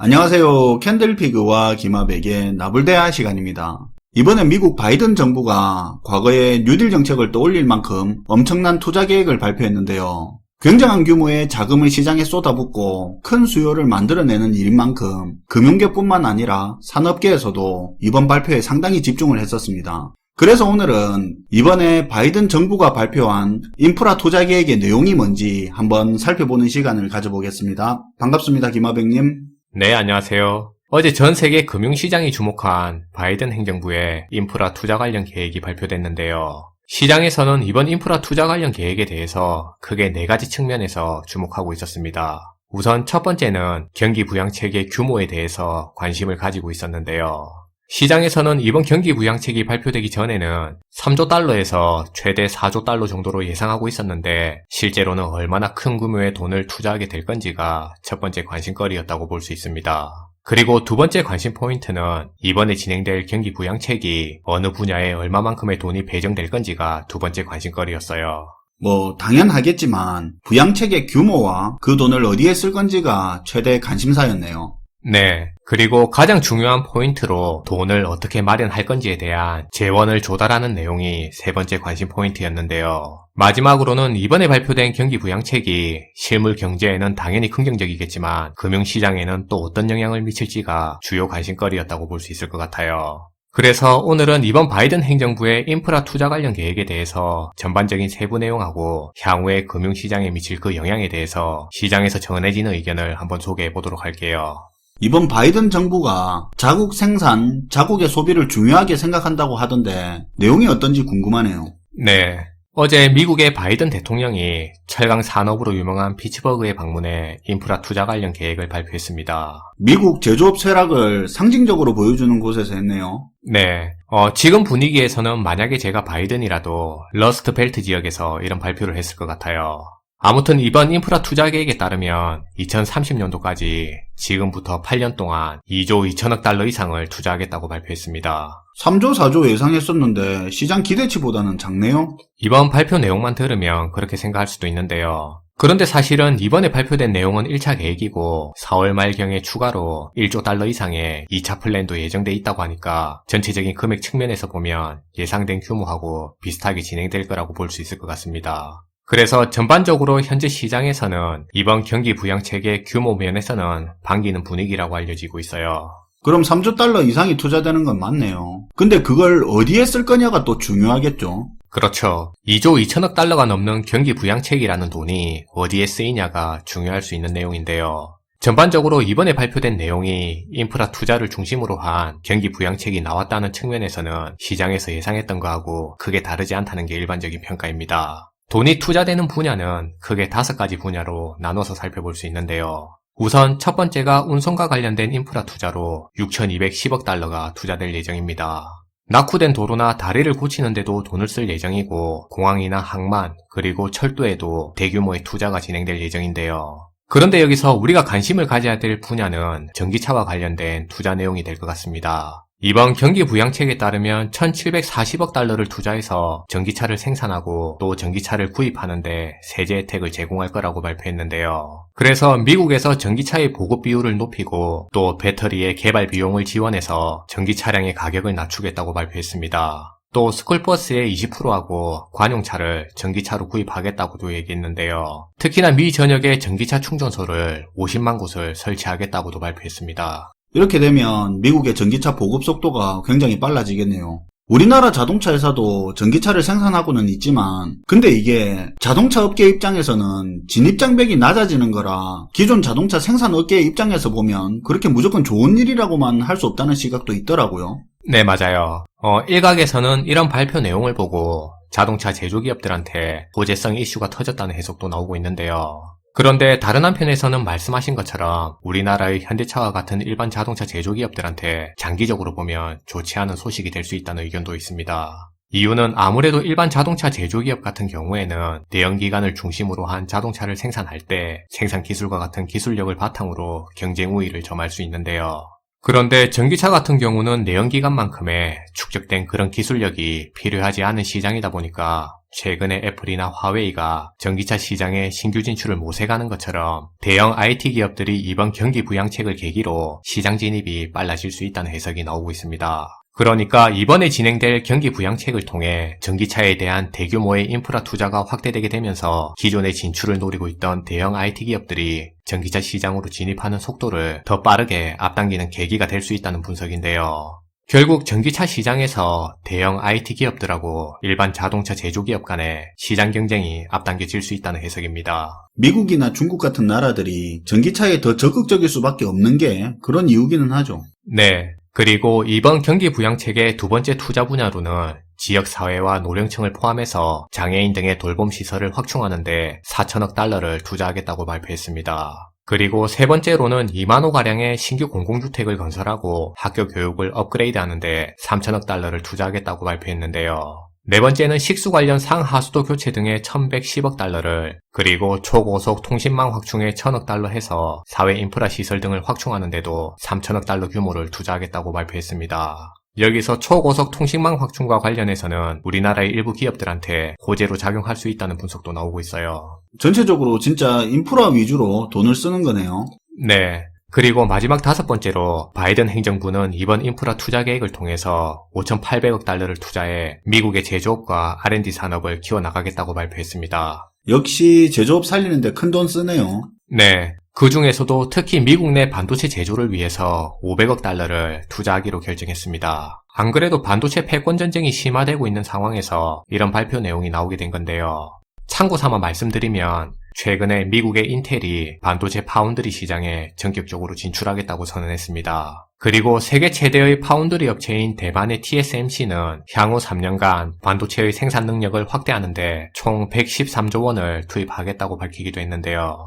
안녕하세요. 캔들피그와 김하백의 나불대화 시간입니다. 이번에 미국 바이든 정부가 과거에 뉴딜 정책을 떠올릴 만큼 엄청난 투자 계획을 발표했는데요. 굉장한 규모의 자금을 시장에 쏟아붓고 큰 수요를 만들어내는 일인 만큼 금융계뿐만 아니라 산업계에서도 이번 발표에 상당히 집중을 했었습니다. 그래서 오늘은 이번에 바이든 정부가 발표한 인프라 투자 계획의 내용이 뭔지 한번 살펴보는 시간을 가져보겠습니다. 반갑습니다, 김하백님. 네, 안녕하세요. 어제 전 세계 금융시장이 주목한 바이든 행정부의 인프라 투자 관련 계획이 발표됐는데요. 시장에서는 이번 인프라 투자 관련 계획에 대해서 크게 4가지 측면에서 주목하고 있었습니다. 우선 첫 번째는 경기 부양책의 규모에 대해서 관심을 가지고 있었는데요. 시장에서는 이번 경기 부양책이 발표되기 전에는 3조 달러에서 최대 4조 달러 정도로 예상하고 있었는데 실제로는 얼마나 큰 규모의 돈을 투자하게 될 건지가 첫 번째 관심거리였다고 볼 수 있습니다. 그리고 두 번째 관심 포인트는 이번에 진행될 경기 부양책이 어느 분야에 얼마만큼의 돈이 배정될 건지가 두 번째 관심거리였어요. 당연하겠지만 부양책의 규모와 그 돈을 어디에 쓸 건지가 최대 관심사였네요. 네. 그리고 가장 중요한 포인트로 돈을 어떻게 마련할 건지에 대한 재원을 조달하는 내용이 세 번째 관심 포인트였는데요. 마지막으로는 이번에 발표된 경기 부양책이 실물 경제에는 당연히 긍정적이겠지만 금융시장에는 또 어떤 영향을 미칠지가 주요 관심거리였다고 볼 수 있을 것 같아요. 그래서 오늘은 이번 바이든 행정부의 인프라 투자 관련 계획에 대해서 전반적인 세부 내용하고 향후에 금융시장에 미칠 그 영향에 대해서 시장에서 전해지는 의견을 한번 소개해 보도록 할게요. 이번 바이든 정부가 자국 생산, 자국의 소비를 중요하게 생각한다고 하던데 내용이 어떤지 궁금하네요. 네. 어제 미국의 바이든 대통령이 철강 산업으로 유명한 피츠버그에 방문해 인프라 투자 관련 계획을 발표했습니다. 미국 제조업 쇠락을 상징적으로 보여주는 곳에서 했네요. 네. 지금 분위기에서는 만약에 제가 바이든이라도 러스트 벨트 지역에서 이런 발표를 했을 것 같아요. 아무튼 이번 인프라 투자 계획에 따르면 2030년도까지 지금부터 8년 동안 2조 2천억 달러 이상을 투자하겠다고 발표했습니다. 3조 4조 예상했었는데 시장 기대치보다는 작네요. 이번 발표 내용만 들으면 그렇게 생각할 수도 있는데요. 그런데 사실은 이번에 발표된 내용은 1차 계획이고 4월 말경에 추가로 1조 달러 이상의 2차 플랜도 예정돼 있다고 하니까 전체적인 금액 측면에서 보면 예상된 규모하고 비슷하게 진행될 거라고 볼 수 있을 것 같습니다. 그래서 전반적으로 현재 시장에서는 이번 경기 부양책의 규모 면에서는 반기는 분위기라고 알려지고 있어요. 그럼 3조 달러 이상이 투자되는 건 맞네요. 근데 그걸 어디에 쓸 거냐가 또 중요하겠죠. 그렇죠. 2조 2천억 달러가 넘는 경기 부양책이라는 돈이 어디에 쓰이냐가 중요할 수 있는 내용인데요. 전반적으로 이번에 발표된 내용이 인프라 투자를 중심으로 한 경기 부양책이 나왔다는 측면에서는 시장에서 예상했던 거하고 크게 다르지 않다는 게 일반적인 평가입니다. 돈이 투자되는 분야는 크게 5가지 분야로 나눠서 살펴볼 수 있는데요. 우선 첫 번째가 운송과 관련된 인프라 투자로 6,210억 달러가 투자될 예정입니다. 낙후된 도로나 다리를 고치는 데도 돈을 쓸 예정이고 공항이나 항만 그리고 철도에도 대규모의 투자가 진행될 예정인데요. 그런데 여기서 우리가 관심을 가져야 될 분야는 전기차와 관련된 투자 내용이 될 것 같습니다. 이번 경기 부양책에 따르면 1,740억 달러를 투자해서 전기차를 생산하고 또 전기차를 구입하는데 세제 혜택을 제공할 거라고 발표했는데요. 그래서 미국에서 전기차의 보급 비율을 높이고 또 배터리의 개발 비용을 지원해서 전기 차량의 가격을 낮추겠다고 발표했습니다. 또 스쿨버스의 20%하고 관용차를 전기차로 구입하겠다고도 얘기했는데요. 특히나 미 전역에 전기차 충전소를 50만 곳을 설치하겠다고도 발표했습니다. 이렇게 되면 미국의 전기차 보급 속도가 굉장히 빨라지겠네요. 우리나라 자동차 회사도 전기차를 생산하고는 있지만 근데 이게 자동차 업계 입장에서는 진입장벽이 낮아지는 거라 기존 자동차 생산 업계의 입장에서 보면 그렇게 무조건 좋은 일이라고만 할 수 없다는 시각도 있더라고요. 네, 맞아요. 일각에서는 이런 발표 내용을 보고 자동차 제조기업들한테 호재성 이슈가 터졌다는 해석도 나오고 있는데요. 그런데 다른 한편에서는 말씀하신 것처럼 우리나라의 현대차와 같은 일반 자동차 제조기업들한테 장기적으로 보면 좋지 않은 소식이 될 수 있다는 의견도 있습니다. 이유는 아무래도 일반 자동차 제조기업 같은 경우에는 내연기관을 중심으로 한 자동차를 생산할 때 생산 기술과 같은 기술력을 바탕으로 경쟁 우위를 점할 수 있는데요. 그런데 전기차 같은 경우는 내연기관만큼의 축적된 그런 기술력이 필요하지 않은 시장이다 보니까 최근에 애플이나 화웨이가 전기차 시장에 신규 진출을 모색하는 것처럼 대형 IT 기업들이 이번 경기 부양책을 계기로 시장 진입이 빨라질 수 있다는 해석이 나오고 있습니다. 그러니까 이번에 진행될 경기 부양책을 통해 전기차에 대한 대규모의 인프라 투자가 확대되게 되면서 기존의 진출을 노리고 있던 대형 IT 기업들이 전기차 시장으로 진입하는 속도를 더 빠르게 앞당기는 계기가 될 수 있다는 분석인데요. 결국 전기차 시장에서 대형 IT 기업들하고 일반 자동차 제조기업 간의 시장 경쟁이 앞당겨질 수 있다는 해석입니다. 미국이나 중국 같은 나라들이 전기차에 더 적극적일 수밖에 없는 게 그런 이유기는 하죠. 네. 그리고 이번 경기 부양책의 두 번째 투자 분야로는 지역사회와 노령층을 포함해서 장애인 등의 돌봄 시설을 확충하는 데 4천억 달러를 투자하겠다고 발표했습니다. 그리고 세 번째로는 2만 호가량의 신규 공공주택을 건설하고 학교 교육을 업그레이드하는 데 3천억 달러를 투자하겠다고 발표했는데요. 네 번째는 식수 관련 상하수도 교체 등의 1110억 달러를, 그리고 초고속 통신망 확충에 1000억 달러 해서 사회 인프라 시설 등을 확충하는 데도 3000억 달러 규모를 투자하겠다고 발표했습니다. 여기서 초고속 통신망 확충과 관련해서는 우리나라의 일부 기업들한테 호재로 작용할 수 있다는 분석도 나오고 있어요. 전체적으로 진짜 인프라 위주로 돈을 쓰는 거네요. 네. 그리고 마지막 다섯 번째로 바이든 행정부는 이번 인프라 투자 계획을 통해서 5,800억 달러를 투자해 미국의 제조업과 R&D 산업을 키워나가겠다고 발표했습니다. 역시 제조업 살리는데 큰 돈 쓰네요. 네. 그 중에서도 특히 미국 내 반도체 제조를 위해서 500억 달러를 투자하기로 결정했습니다. 안 그래도 반도체 패권 전쟁이 심화되고 있는 상황에서 이런 발표 내용이 나오게 된 건데요. 참고 삼아 말씀드리면 최근에 미국의 인텔이 반도체 파운드리 시장에 전격적으로 진출하겠다고 선언했습니다. 그리고 세계 최대의 파운드리 업체인 대만의 TSMC는 향후 3년간 반도체의 생산 능력을 확대하는데 총 113조 원을 투입하겠다고 밝히기도 했는데요.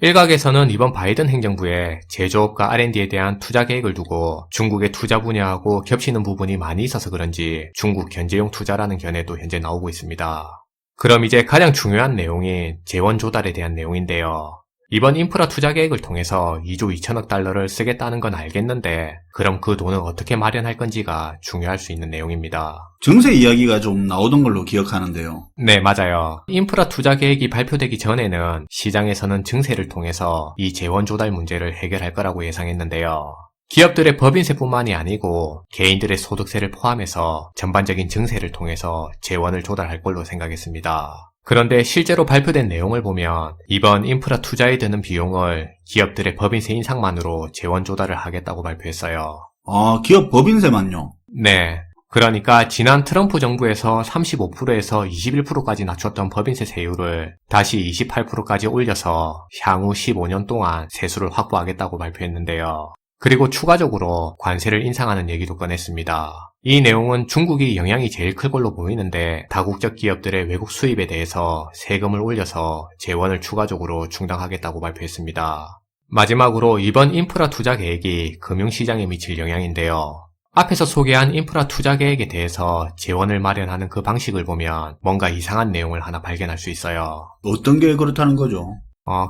일각에서는 이번 바이든 행정부의 제조업과 R&D에 대한 투자 계획을 두고 중국의 투자 분야하고 겹치는 부분이 많이 있어서 그런지 중국 견제용 투자라는 견해도 현재 나오고 있습니다. 그럼 이제 가장 중요한 내용인 재원 조달에 대한 내용인데요. 이번 인프라 투자 계획을 통해서 2조 2천억 달러를 쓰겠다는 건 알겠는데 그럼 그 돈은 어떻게 마련할 건지가 중요할 수 있는 내용입니다. 증세 이야기가 좀 나오던 걸로 기억하는데요. 네, 맞아요. 인프라 투자 계획이 발표되기 전에는 시장에서는 증세를 통해서 이 재원 조달 문제를 해결할 거라고 예상했는데요. 기업들의 법인세뿐만이 아니고 개인들의 소득세를 포함해서 전반적인 증세를 통해서 재원을 조달할 걸로 생각했습니다. 그런데 실제로 발표된 내용을 보면 이번 인프라 투자에 드는 비용을 기업들의 법인세 인상만으로 재원 조달을 하겠다고 발표했어요. 아, 기업 법인세만요? 네. 그러니까 지난 트럼프 정부에서 35%에서 21%까지 낮췄던 법인세 세율을 다시 28%까지 올려서 향후 15년 동안 세수를 확보하겠다고 발표했는데요. 그리고 추가적으로 관세를 인상하는 얘기도 꺼냈습니다. 이 내용은 중국이 영향이 제일 클 걸로 보이는데 다국적 기업들의 외국 수입에 대해서 세금을 올려서 재원을 추가적으로 충당하겠다고 발표했습니다. 마지막으로 이번 인프라 투자 계획이 금융시장에 미칠 영향인데요. 앞에서 소개한 인프라 투자 계획에 대해서 재원을 마련하는 그 방식을 보면 뭔가 이상한 내용을 하나 발견할 수 있어요. 어떤 게 그렇다는 거죠?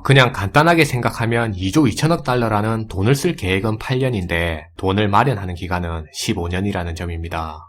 그냥 간단하게 생각하면 2조 2천억 달러라는 돈을 쓸 계획은 8년인데 돈을 마련하는 기간은 15년이라는 점입니다.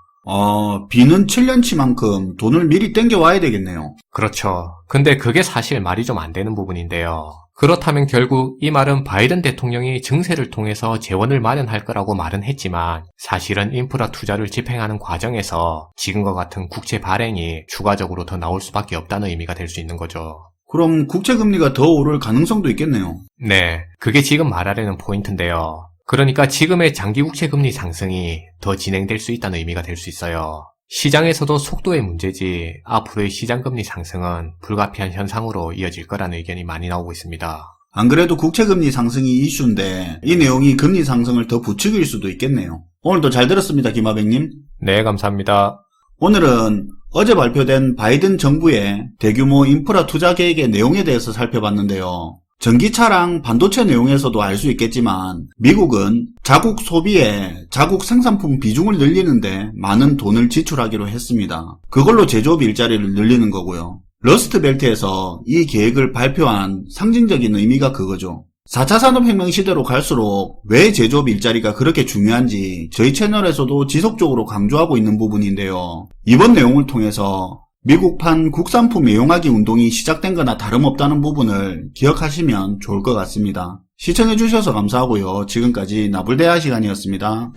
비는 7년치만큼 돈을 미리 땡겨와야 되겠네요. 그렇죠. 근데 그게 사실 말이 좀 안 되는 부분인데요. 그렇다면 결국 이 말은 바이든 대통령이 증세를 통해서 재원을 마련할 거라고 말은 했지만 사실은 인프라 투자를 집행하는 과정에서 지금과 같은 국채 발행이 추가적으로 더 나올 수밖에 없다는 의미가 될 수 있는 거죠. 그럼 국채금리가 더 오를 가능성도 있겠네요. 네, 그게 지금 말하려는 포인트인데요. 그러니까 지금의 장기 국채 금리 상승이 더 진행될 수 있다는 의미가 될 수 있어요. 시장에서도 속도의 문제지 앞으로의 시장금리 상승은 불가피한 현상으로 이어질 거라는 의견이 많이 나오고 있습니다. 안 그래도 국채금리 상승이 이슈인데 이 내용이 금리 상승을 더 부추길 수도 있겠네요. 오늘도 잘 들었습니다, 김하백님. 네, 감사합니다. 오늘은 어제 발표된 바이든 정부의 대규모 인프라 투자 계획의 내용에 대해서 살펴봤는데요. 전기차랑 반도체 내용에서도 알 수 있겠지만 미국은 자국 소비에 자국 생산품 비중을 늘리는데 많은 돈을 지출하기로 했습니다. 그걸로 제조업 일자리를 늘리는 거고요. 러스트벨트에서 이 계획을 발표한 상징적인 의미가 그거죠. 4차 산업혁명 시대로 갈수록 왜 제조업 일자리가 그렇게 중요한지 저희 채널에서도 지속적으로 강조하고 있는 부분인데요. 이번 내용을 통해서 미국판 국산품 애용하기 운동이 시작된 거나 다름없다는 부분을 기억하시면 좋을 것 같습니다. 시청해주셔서 감사하고요. 지금까지 나불대화 시간이었습니다.